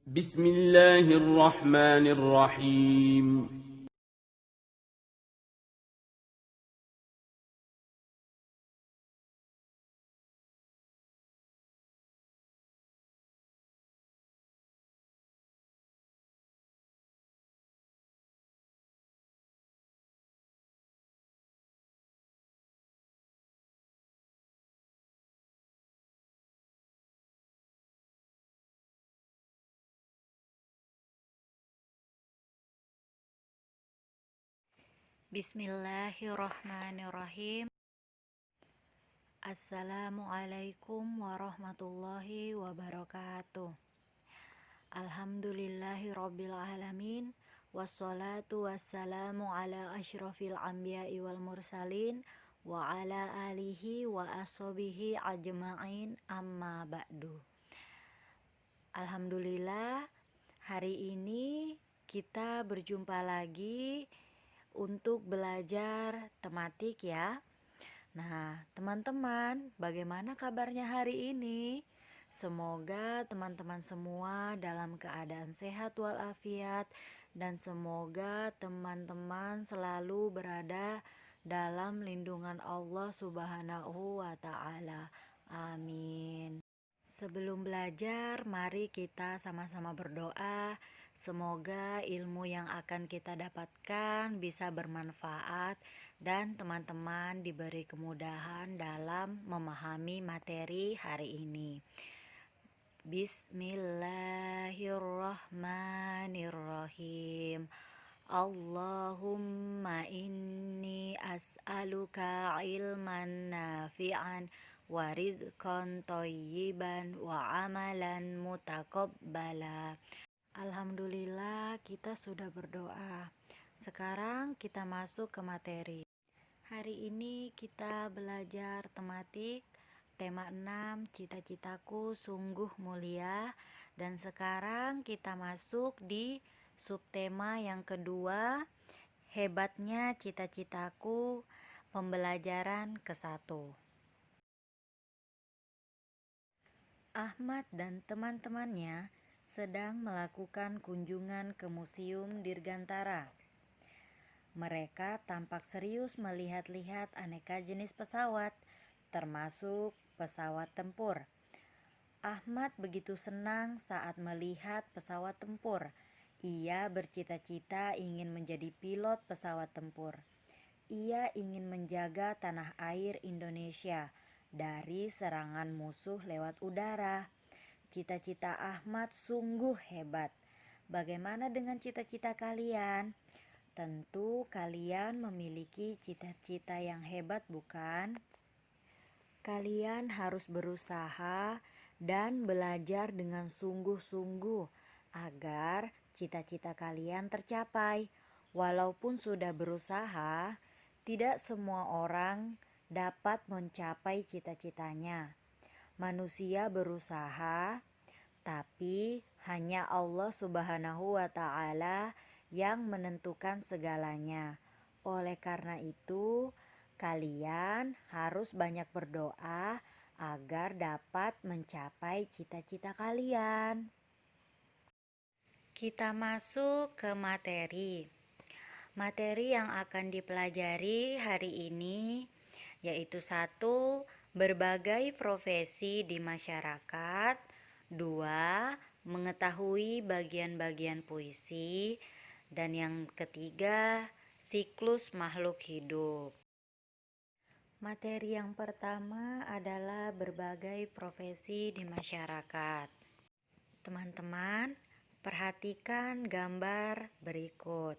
بسم الله الرحمن الرحيم. Bismillahirrahmanirrahim. Assalamualaikum warahmatullahi wabarakatuh. Alhamdulillahirabbil alamin. Wassalatu wassalamu ala asyrafil anbiya'i wal mursalin wa ala alihi wa ashabihi ajma'in, amma ba'du. Alhamdulillah, hari ini kita berjumpa lagi untuk belajar tematik ya. Nah, teman-teman, bagaimana kabarnya hari ini? Semoga teman-teman semua dalam keadaan sehat walafiat, dan semoga teman-teman selalu berada dalam lindungan Allah Subhanahu wa Ta'ala. Amin. Sebelum belajar, mari kita sama-sama berdoa. Semoga ilmu yang akan kita dapatkan bisa bermanfaat dan teman-teman diberi kemudahan dalam memahami materi hari ini. Bismillahirrahmanirrahim. Allahumma inni as'aluka ilman nafi'an wa rizqan thayyiban wa amalan mutaqabbala. Alhamdulillah, kita sudah berdoa. Sekarang kita masuk ke materi. Hari ini kita belajar tematik tema 6, cita-citaku sungguh mulia. Dan sekarang kita masuk di subtema yang kedua, hebatnya cita-citaku, pembelajaran ke-1. Ahmad dan teman-temannya sedang melakukan kunjungan ke Museum Dirgantara. Mereka tampak serius melihat-lihat aneka jenis pesawat, termasuk pesawat tempur. Ahmad begitu senang saat melihat pesawat tempur. Ia bercita-cita ingin menjadi pilot pesawat tempur. Ia ingin menjaga tanah air Indonesia dari serangan musuh lewat udara. Cita-cita Ahmad sungguh hebat. Bagaimana dengan cita-cita kalian? Tentu kalian memiliki cita-cita yang hebat, bukan? Kalian harus berusaha dan belajar dengan sungguh-sungguh agar cita-cita kalian tercapai. Walaupun sudah berusaha, tidak semua orang dapat mencapai cita-citanya. Manusia berusaha, tapi hanya Allah Subhanahu wa Ta'ala yang menentukan segalanya. Oleh karena itu, kalian harus banyak berdoa agar dapat mencapai cita-cita kalian. Kita masuk ke materi. Materi yang akan dipelajari hari ini yaitu 1. Berbagai profesi di masyarakat. 2. Mengetahui bagian-bagian puisi. Dan yang ketiga, siklus makhluk hidup. Materi yang pertama adalah berbagai profesi di masyarakat. Teman-teman, perhatikan gambar berikut.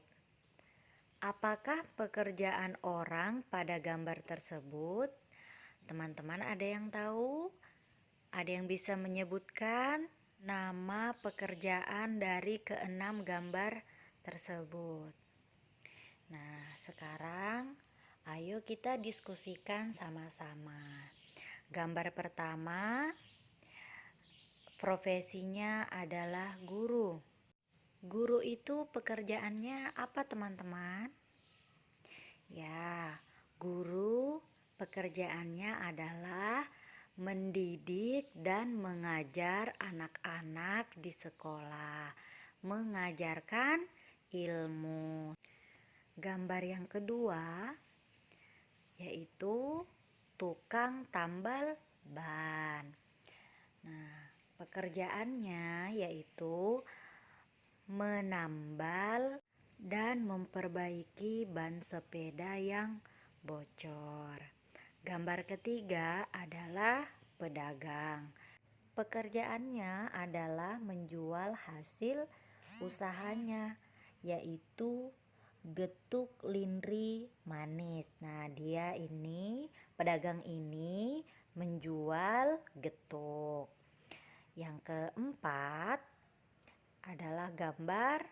Apakah pekerjaan orang pada gambar tersebut? Teman-teman ada yang tahu? Ada yang bisa menyebutkan nama pekerjaan dari ke-6 gambar tersebut? Nah, sekarang ayo kita diskusikan sama-sama. Gambar pertama, profesinya adalah guru. Guru itu pekerjaannya apa, teman-teman? Ya, guru pekerjaannya adalah mendidik dan mengajar anak-anak di sekolah, mengajarkan ilmu. Gambar yang kedua yaitu tukang tambal ban. Nah, pekerjaannya yaitu menambal dan memperbaiki ban sepeda yang bocor. Gambar ketiga adalah pedagang. Pekerjaannya adalah menjual hasil usahanya, yaitu getuk linri manis. Nah, pedagang ini menjual getuk. Yang keempat adalah gambar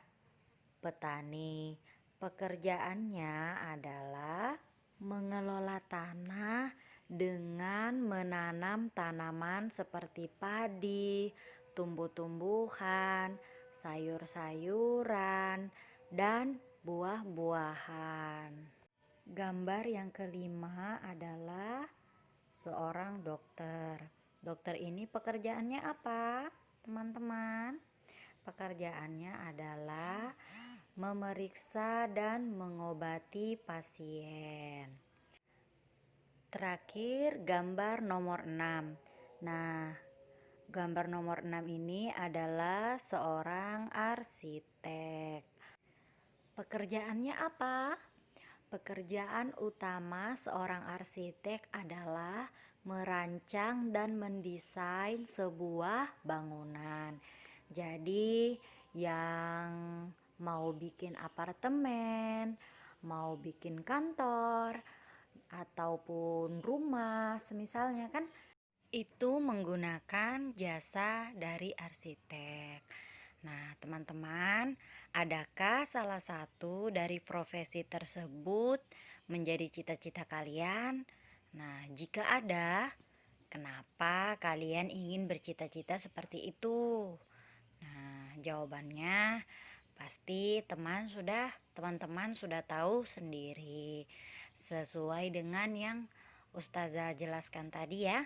petani. Pekerjaannya adalah mengelola tanah dengan menanam tanaman seperti padi, tumbuh-tumbuhan, sayur-sayuran, dan buah-buahan. Gambar yang kelima adalah seorang dokter. Dokter ini pekerjaannya apa, teman-teman? Pekerjaannya adalah memeriksa dan mengobati pasien. Terakhir, gambar nomor 6. Nah, gambar nomor 6 ini adalah seorang arsitek. Pekerjaannya apa? Pekerjaan utama seorang arsitek adalah merancang dan mendesain sebuah bangunan. Jadi, yang mau bikin apartemen, mau bikin kantor, ataupun rumah, semisalnya kan, itu menggunakan jasa dari arsitek. Nah, teman-teman, adakah salah satu dari profesi tersebut menjadi cita-cita kalian? Nah, jika ada, kenapa kalian ingin bercita-cita seperti itu? Nah, jawabannya pasti teman-teman sudah tahu sendiri, sesuai dengan yang Ustazah jelaskan tadi ya.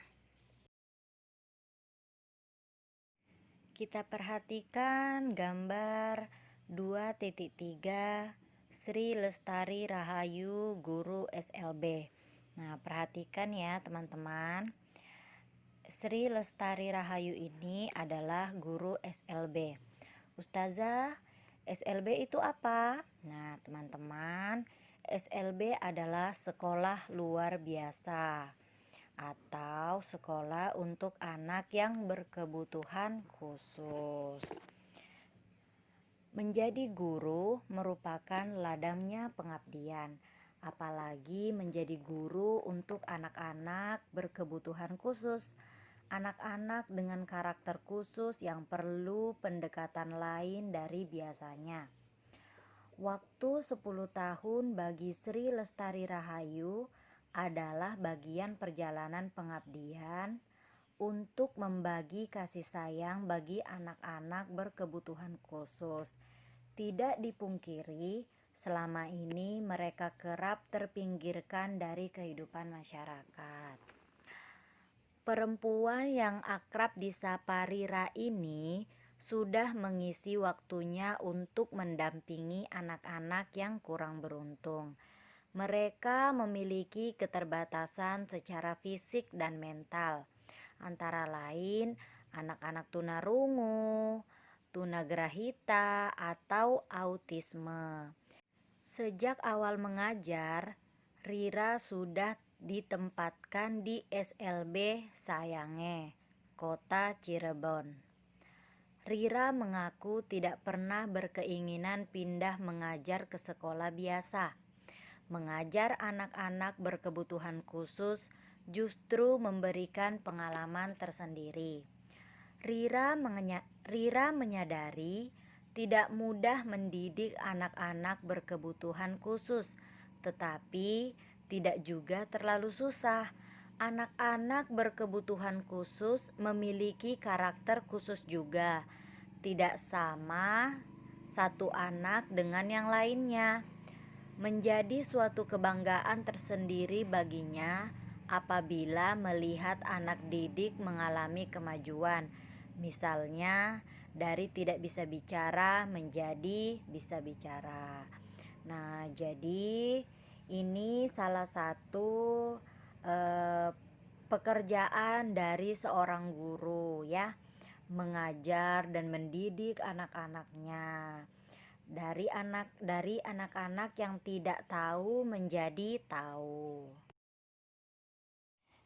Kita perhatikan gambar 2.3 Sri Lestari Rahayu Guru SLB. Nah, perhatikan ya teman-teman. Sri Lestari Rahayu ini adalah guru SLB. Ustazah, SLB itu apa? Nah, teman-teman, SLB adalah sekolah luar biasa atau sekolah untuk anak yang berkebutuhan khusus. Menjadi guru merupakan ladangnya pengabdian, apalagi menjadi guru untuk anak-anak berkebutuhan khusus, anak-anak dengan karakter khusus yang perlu pendekatan lain dari biasanya. Waktu 10 tahun bagi Sri Lestari Rahayu adalah bagian perjalanan pengabdian untuk membagi kasih sayang bagi anak-anak berkebutuhan khusus. Tidak dipungkiri, selama ini mereka kerap terpinggirkan dari kehidupan masyarakat. Perempuan yang akrab disapa Rira ini sudah mengisi waktunya untuk mendampingi anak-anak yang kurang beruntung. Mereka memiliki keterbatasan secara fisik dan mental, antara lain anak-anak tunarungu, tunagrahita, atau autisme. Sejak awal mengajar, Rira sudah ditempatkan di SLB Sayange, Kota Cirebon. Rira mengaku tidak pernah berkeinginan pindah mengajar ke sekolah biasa. Mengajar anak-anak berkebutuhan khusus justru memberikan pengalaman tersendiri. Rira menyadari tidak mudah mendidik anak-anak berkebutuhan khusus, tetapi tidak juga terlalu susah. Anak-anak berkebutuhan khusus memiliki karakter khusus juga, tidak sama satu anak dengan yang lainnya. Menjadi suatu kebanggaan tersendiri baginya apabila melihat anak didik mengalami kemajuan. Misalnya, dari tidak bisa bicara menjadi bisa bicara. Nah, jadi ini salah satu pekerjaan dari seorang guru ya, mengajar dan mendidik anak-anaknya. Dari anak-anak yang tidak tahu menjadi tahu.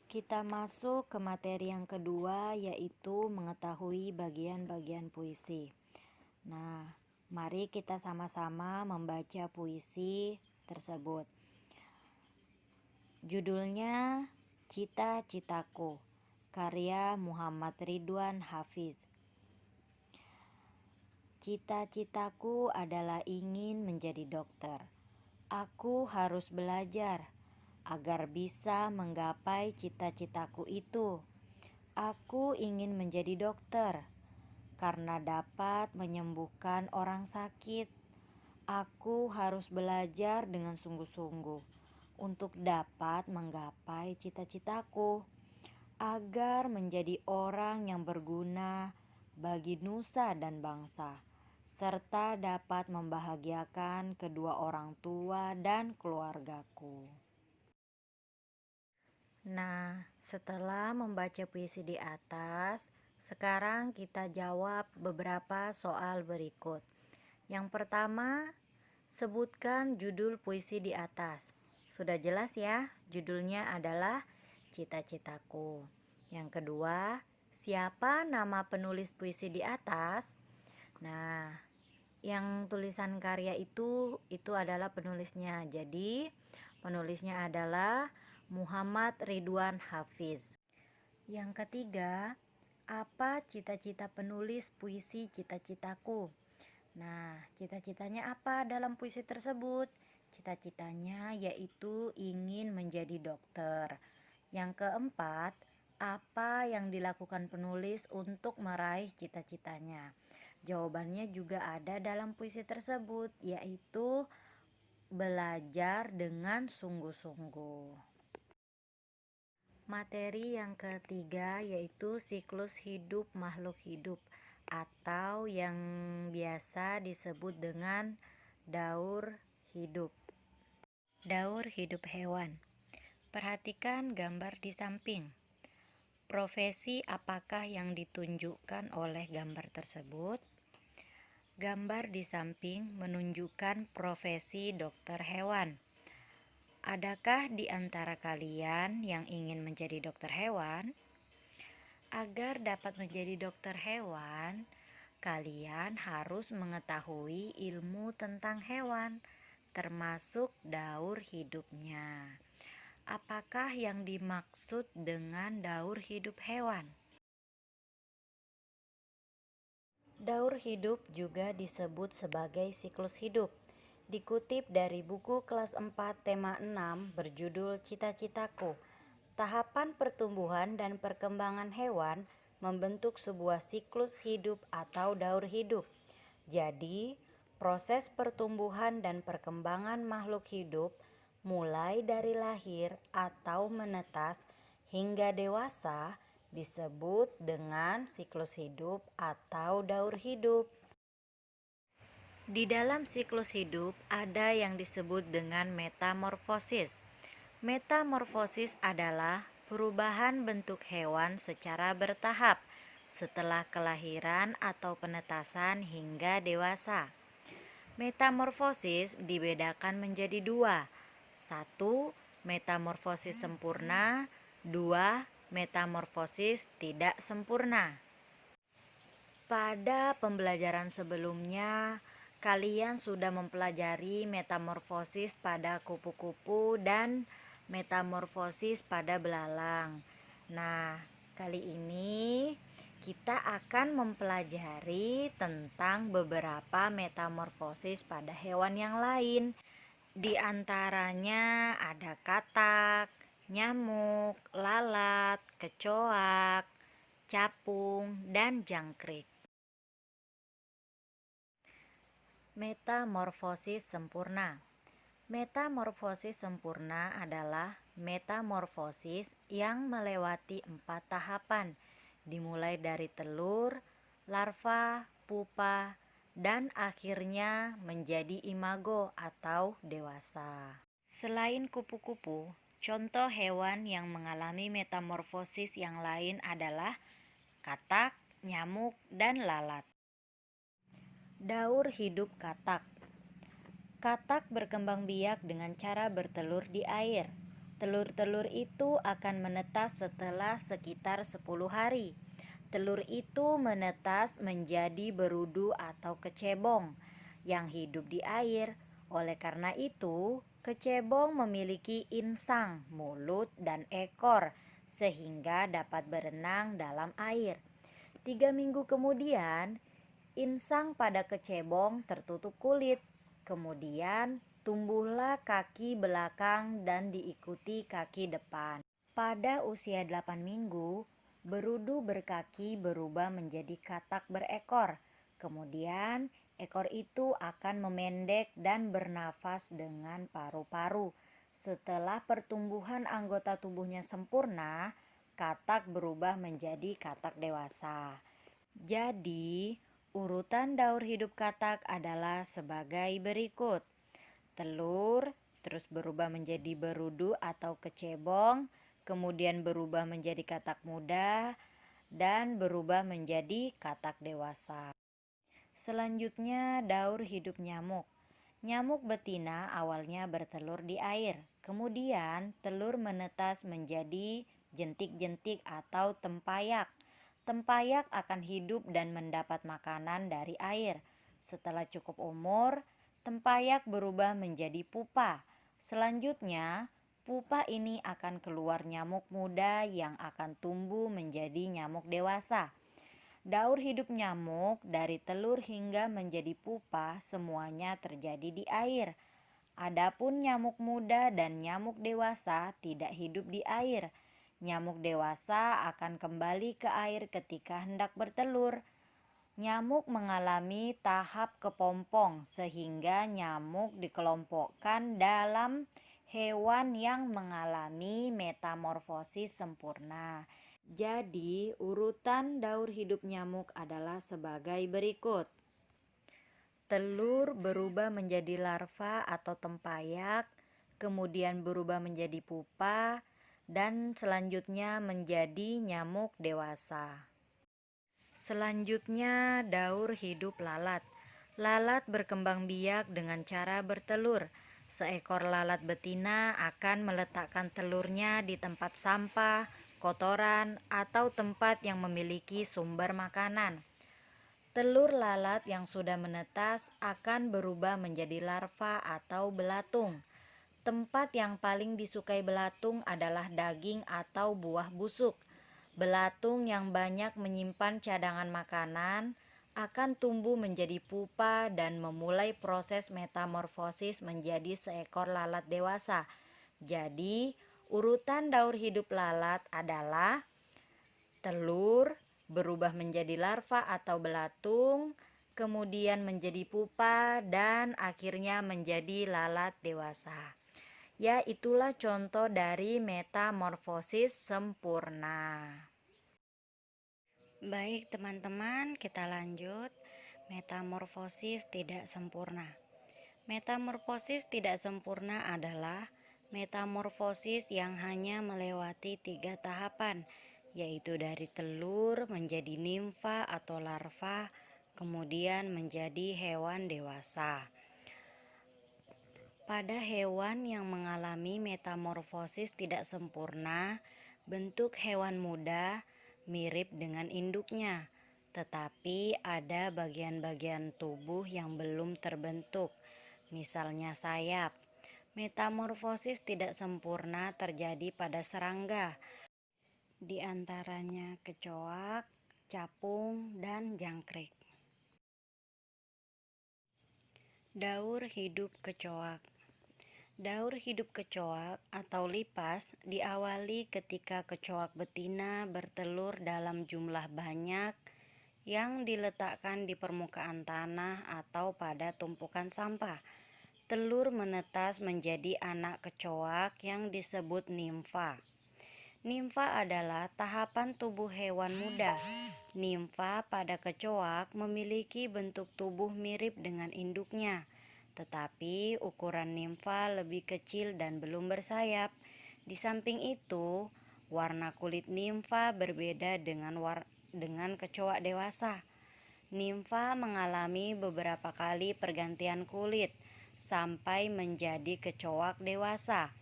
Kita masuk ke materi yang kedua, yaitu mengetahui bagian-bagian puisi. Nah, mari kita sama-sama membaca puisi tersebut. Judulnya Cita-Citaku, karya Muhammad Ridwan Hafiz. Cita-citaku adalah ingin menjadi dokter. Aku harus belajar agar bisa menggapai cita-citaku itu. Aku ingin menjadi dokter karena dapat menyembuhkan orang sakit. Aku harus belajar dengan sungguh-sungguh untuk dapat menggapai cita-citaku, agar menjadi orang yang berguna bagi nusa dan bangsa, serta dapat membahagiakan kedua orang tua dan keluargaku. Nah, setelah membaca puisi di atas, sekarang kita jawab beberapa soal berikut. Yang pertama, sebutkan judul puisi di atas. Sudah jelas ya, judulnya adalah Cita-Citaku. Yang kedua, siapa nama penulis puisi di atas? Nah, yang tulisan karya itu adalah penulisnya. Jadi, penulisnya adalah Muhammad Ridwan Hafiz. Yang ketiga, apa cita-cita penulis puisi Cita-Citaku? Nah, cita-citanya apa dalam puisi tersebut? Cita-citanya yaitu ingin menjadi dokter. Yang keempat, apa yang dilakukan penulis untuk meraih cita-citanya? Jawabannya juga ada dalam puisi tersebut, yaitu belajar dengan sungguh-sungguh. Materi yang ketiga yaitu siklus hidup makhluk hidup, atau yang biasa disebut dengan daur hidup. Daur hidup hewan. Perhatikan gambar di samping. Profesi apakah yang ditunjukkan oleh gambar tersebut? Gambar di samping menunjukkan profesi dokter hewan. Adakah di antara kalian yang ingin menjadi dokter hewan? Agar dapat menjadi dokter hewan, kalian harus mengetahui ilmu tentang hewan, termasuk daur hidupnya. Apakah yang dimaksud dengan daur hidup hewan? Daur hidup juga disebut sebagai siklus hidup. Dikutip dari buku kelas 4 tema 6 berjudul Cita-Citaku, tahapan pertumbuhan dan perkembangan hewan membentuk sebuah siklus hidup atau daur hidup. Jadi, proses pertumbuhan dan perkembangan makhluk hidup mulai dari lahir atau menetas hingga dewasa disebut dengan siklus hidup atau daur hidup. Di dalam siklus hidup ada yang disebut dengan metamorfosis. Metamorfosis adalah perubahan bentuk hewan secara bertahap setelah kelahiran atau penetasan hingga dewasa. Metamorfosis dibedakan menjadi dua. 1. Metamorfosis sempurna. 2. Metamorfosis tidak sempurna. Pada pembelajaran sebelumnya, kalian sudah mempelajari metamorfosis pada kupu-kupu dan metamorfosis pada belalang. Nah, kali ini kita akan mempelajari tentang beberapa metamorfosis pada hewan yang lain. Di antaranya ada katak, nyamuk, lalat, kecoak, capung, dan jangkrik. Metamorfosis sempurna. Metamorfosis sempurna adalah metamorfosis yang melewati 4 tahapan, dimulai dari telur, larva, pupa, dan akhirnya menjadi imago atau dewasa. Selain kupu-kupu, contoh hewan yang mengalami metamorfosis yang lain adalah katak, nyamuk, dan lalat. Daur hidup katak. Katak berkembang biak dengan cara bertelur di air. Telur-telur itu akan menetas setelah sekitar 10 hari. Telur itu menetas menjadi berudu atau kecebong yang hidup di air. Oleh karena itu, kecebong memiliki insang, mulut, dan ekor sehingga dapat berenang dalam air. 3 minggu kemudian, insang pada kecebong tertutup kulit. Kemudian tumbuhlah kaki belakang dan diikuti kaki depan. Pada usia 8 minggu, berudu berkaki berubah menjadi katak berekor. Kemudian ekor itu akan memendek dan bernafas dengan paru-paru. Setelah pertumbuhan anggota tubuhnya sempurna, katak berubah menjadi katak dewasa. Jadi, urutan daur hidup katak adalah sebagai berikut. Telur, terus berubah menjadi berudu atau kecebong, kemudian berubah menjadi katak muda, dan berubah menjadi katak dewasa. Selanjutnya, daur hidup nyamuk. Nyamuk betina awalnya bertelur di air, kemudian telur menetas menjadi jentik-jentik atau tempayak. Tempayak akan hidup dan mendapat makanan dari air. Setelah cukup umur, tempayak berubah menjadi pupa. Selanjutnya, pupa ini akan keluar nyamuk muda yang akan tumbuh menjadi nyamuk dewasa. Daur hidup nyamuk dari telur hingga menjadi pupa semuanya terjadi di air. Adapun nyamuk muda dan nyamuk dewasa tidak hidup di air. Nyamuk dewasa akan kembali ke air ketika hendak bertelur. Nyamuk mengalami tahap kepompong sehingga nyamuk dikelompokkan dalam hewan yang mengalami metamorfosis sempurna. Jadi, urutan daur hidup nyamuk adalah sebagai berikut. Telur berubah menjadi larva atau tempayak, kemudian berubah menjadi pupa, dan selanjutnya menjadi nyamuk dewasa. Selanjutnya, daur hidup lalat. Lalat berkembang biak dengan cara bertelur. Seekor lalat betina akan meletakkan telurnya di tempat sampah, kotoran, atau tempat yang memiliki sumber makanan. Telur lalat yang sudah menetas akan berubah menjadi larva atau belatung. Tempat yang paling disukai belatung adalah daging atau buah busuk. Belatung yang banyak menyimpan cadangan makanan akan tumbuh menjadi pupa dan memulai proses metamorfosis menjadi seekor lalat dewasa. Jadi, urutan daur hidup lalat adalah telur berubah menjadi larva atau belatung, kemudian menjadi pupa, dan akhirnya menjadi lalat dewasa. Ya, itulah contoh dari metamorfosis sempurna. Baik teman-teman, kita lanjut. Metamorfosis tidak sempurna. Metamorfosis tidak sempurna adalah metamorfosis yang hanya melewati 3 tahapan, yaitu dari telur menjadi nimfa atau larva, kemudian menjadi hewan dewasa. Pada hewan yang mengalami metamorfosis tidak sempurna, bentuk hewan muda mirip dengan induknya, tetapi ada bagian-bagian tubuh yang belum terbentuk, misalnya sayap. Metamorfosis tidak sempurna terjadi pada serangga, di antaranya kecoak, capung, dan jangkrik. Daur hidup kecoak. Daur hidup kecoak atau lipas diawali ketika kecoak betina bertelur dalam jumlah banyak yang diletakkan di permukaan tanah atau pada tumpukan sampah. telur menetas menjadi anak kecoak yang disebut nimfa. Nimfa adalah tahapan tubuh hewan muda. Nimfa pada kecoak memiliki bentuk tubuh mirip dengan induknya, tetapi ukuran nimfa lebih kecil dan belum bersayap. Di samping itu, warna kulit nimfa berbeda dengan kecoak dewasa. Nimfa mengalami beberapa kali pergantian kulit sampai menjadi kecoak dewasa.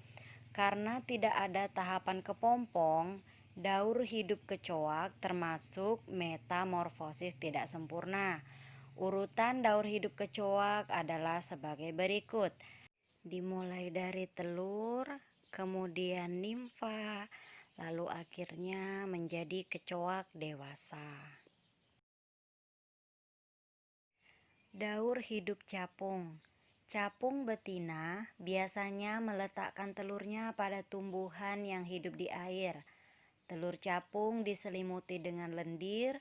Karena tidak ada tahapan kepompong, daur hidup kecoak termasuk metamorfosis tidak sempurna. Urutan daur hidup kecoak adalah sebagai berikut. Dimulai dari telur, kemudian nimfa, lalu akhirnya menjadi kecoak dewasa. Daur hidup capung. Capung betina biasanya meletakkan telurnya pada tumbuhan yang hidup di air. Telur capung diselimuti dengan lendir.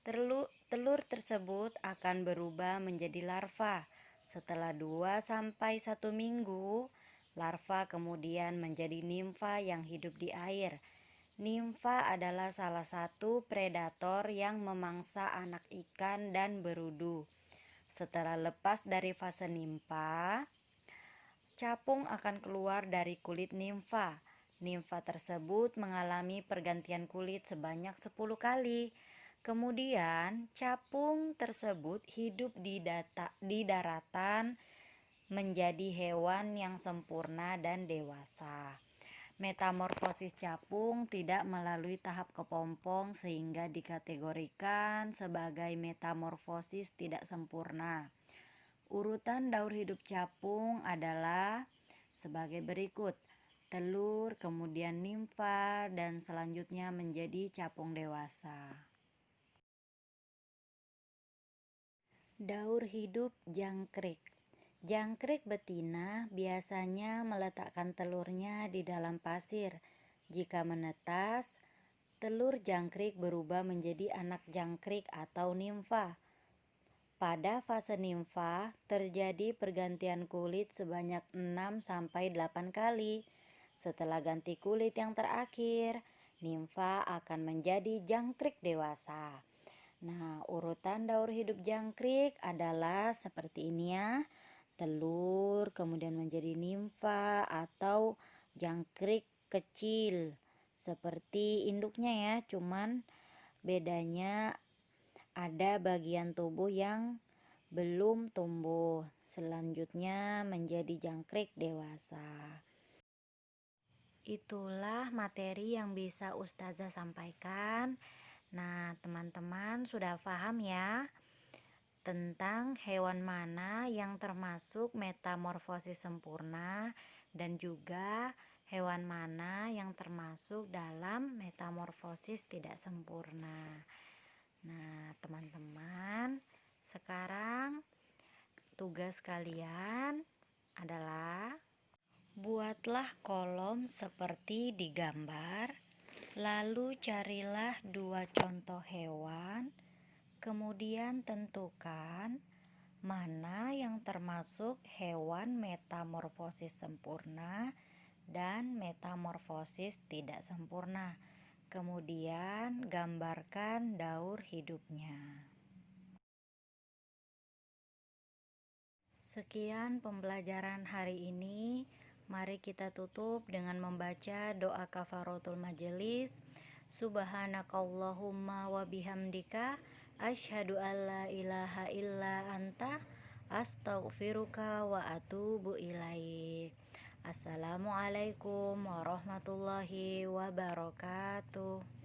Telur tersebut akan berubah menjadi larva. Setelah 2-1 minggu, larva kemudian menjadi nimfa yang hidup di air. Nimfa adalah salah satu predator yang memangsa anak ikan dan berudu. Setelah lepas dari fase nimfa, capung akan keluar dari kulit nimfa. Nimfa tersebut mengalami pergantian kulit sebanyak 10 kali. Kemudian capung tersebut hidup di daratan menjadi hewan yang sempurna dan dewasa. Metamorfosis capung tidak melalui tahap kepompong sehingga dikategorikan sebagai metamorfosis tidak sempurna. Urutan daur hidup capung adalah sebagai berikut: telur, kemudian nimfa, dan selanjutnya menjadi capung dewasa. Daur hidup jangkrik. Jangkrik betina biasanya meletakkan telurnya di dalam pasir. Jika menetas, telur jangkrik berubah menjadi anak jangkrik atau nimfa. Pada fase nimfa, terjadi pergantian kulit sebanyak 6-8 kali. Setelah ganti kulit yang terakhir, nimfa akan menjadi jangkrik dewasa. Nah, urutan daur hidup jangkrik adalah seperti ini ya. Telur, kemudian menjadi nimfa atau jangkrik kecil seperti induknya ya, cuman bedanya ada bagian tubuh yang belum tumbuh. Selanjutnya menjadi jangkrik dewasa. Itulah materi yang bisa Ustazah sampaikan. Nah, teman-teman sudah paham ya tentang hewan mana yang termasuk metamorfosis sempurna dan juga hewan mana yang termasuk dalam metamorfosis tidak sempurna. Nah, teman-teman, sekarang tugas kalian adalah buatlah kolom seperti di gambar, lalu carilah 2 contoh hewan. Kemudian tentukan mana yang termasuk hewan metamorfosis sempurna dan metamorfosis tidak sempurna. Kemudian gambarkan daur hidupnya. Sekian pembelajaran hari ini. Mari kita tutup dengan membaca doa kafaratul majelis. Subhanakallahumma wa bihamdika asyhadu alla ilaha illa anta astaghfiruka wa atubu ilaik. Assalamualaikum warahmatullahi wabarakatuh.